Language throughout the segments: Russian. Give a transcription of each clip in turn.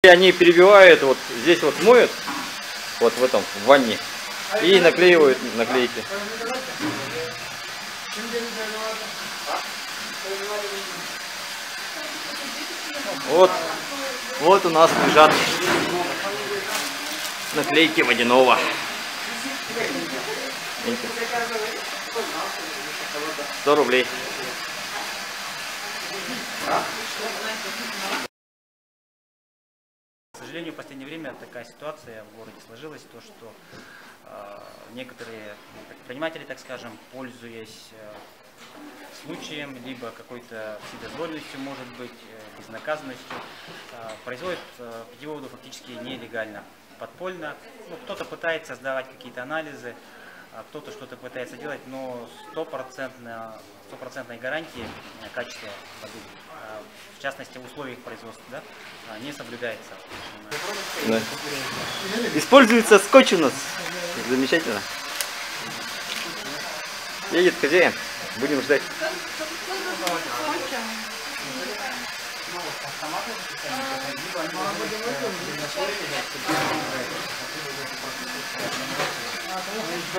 они перебивают, вот здесь вот моют, вот в этом, в ванне, и наклеивают наклейки. Вот у нас лежат наклейки водяного. 100 рублей. К сожалению, в последнее время такая ситуация в городе сложилась, то что некоторые предприниматели, так скажем, пользуясь случаем, либо какой-то вседозволенностью, может быть, безнаказанностью, производят питьевую воду фактически нелегально, подпольно. Ну, кто-то пытается сдавать какие-то анализы, кто-то что-то пытается делать, но стопроцентной гарантии качества воды, в частности в условиях производства, да, не соблюдается. Да. Используется скотч у нас. Замечательно. Едет хозяин. Будем ждать.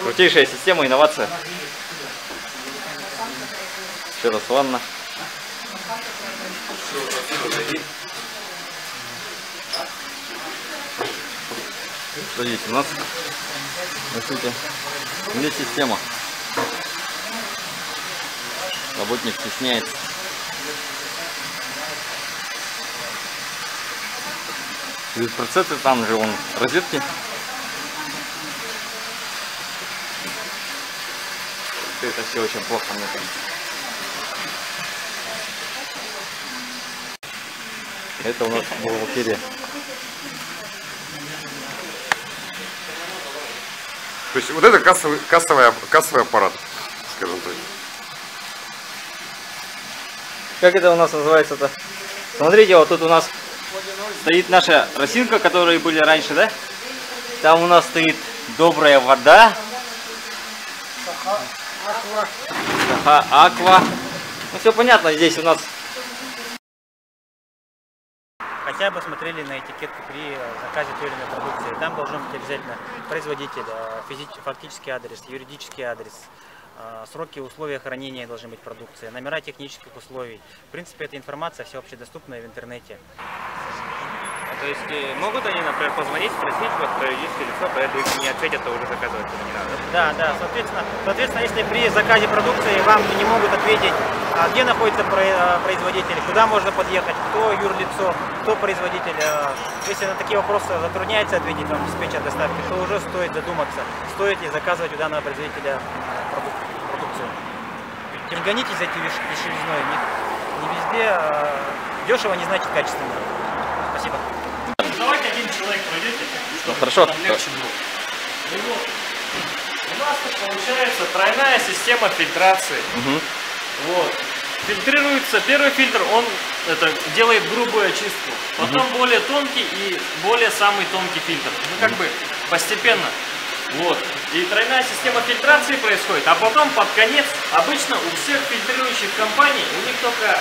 Крутейшая система, инновация. Еще раз ванна. Смотрите, у нас, смотрите, здесь система. Работник стесняется. Через процессы, там же вон розетки. Это все очень плохо, мне кажется. Это у нас бухгалтерия. То есть вот это кассовый аппарат, скажем так. Как это у нас называется-то? Смотрите, вот тут у нас стоит наша росинка, которые были раньше, да? Там у нас стоит добрая вода. Саха Аква. Ну все понятно, здесь у нас. Хотя бы смотрели на этикетку при заказе той или иной продукции. Там должен быть обязательно производитель, фактический адрес, юридический адрес, сроки и условия хранения должны быть продукции, номера технических условий. В принципе, эта информация вся общедоступная в интернете. То есть могут они, например, позвонить, спросить, вот юридическое лицо, поэтому если не ответят, то уже заказывать не надо? Да, соответственно, если при заказе продукции вам не могут ответить, где находится производитель, куда можно подъехать, кто юрлицо, кто производитель, если на такие вопросы затрудняется ответить вам диспетчер доставки, то уже стоит задуматься, стоит ли заказывать у данного производителя продукцию. Не гонитесь за этой дешевизной, не везде дешево не значит качественно. Спасибо. Давайте один человек пройдете. Ну, хорошо. Легче было. И вот. У нас тут получается тройная система фильтрации. Вот. Фильтрируется первый фильтр, он делает грубую очистку. Потом более тонкий и более самый тонкий фильтр. Ну как бы постепенно. Вот. И тройная система фильтрации происходит. А потом под конец, обычно у всех фильтрирующих компаний, у них только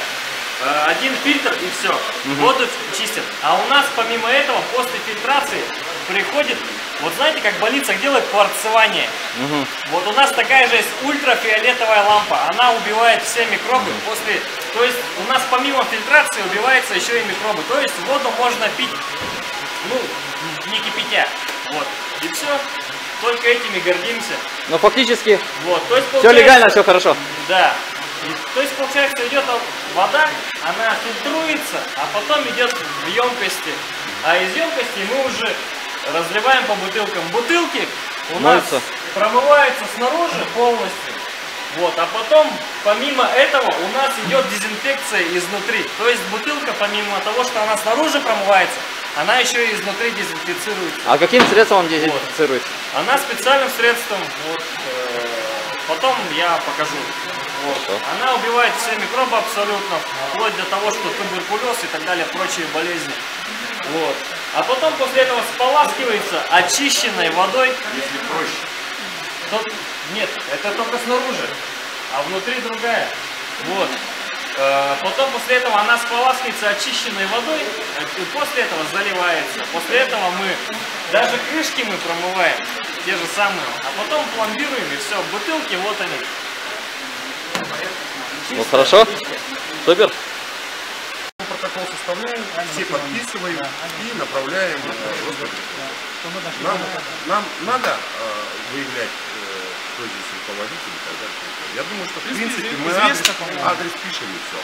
один фильтр и все, воду чистят. А у нас помимо этого после фильтрации приходит, вот знаете, как в больницах делают кварцевание. Вот у нас такая же есть ультрафиолетовая лампа, она убивает все микробы после, то есть у нас помимо фильтрации убивается еще и микробы. То есть воду можно пить, ну, не кипятя. Вот. И все, только этими гордимся. Но фактически вот, то есть, все легально, все хорошо. Да. То есть, получается, идет вода, она фильтруется, а потом идет в емкости. А из емкости мы уже разливаем по бутылкам. Бутылки у нас промываются снаружи полностью. Вот, а потом, помимо этого, у нас идет дезинфекция изнутри. То есть бутылка, помимо того, что она снаружи промывается, она еще и изнутри дезинфицируется. А каким средством он дезинфицирует? Вот. Она специальным средством, вот, потом я покажу. Вот. Она убивает все микробы абсолютно, вплоть до того, что туберкулез и так далее, прочие болезни. Вот. А потом после этого споласкивается очищенной водой, если проще. Нет, это только снаружи, а внутри другая. Вот. Потом после этого она споласкивается очищенной водой, и после этого заливается. После этого мы даже крышки мы промываем, те же самые, а потом пломбируем, и все, бутылки, вот они. Ну хорошо, супер. Протокол составляем, все подписываем и направляем. Нам надо выявлять, кто здесь руководитель и так далее. Я думаю, что в принципе мы адрес пишем и все.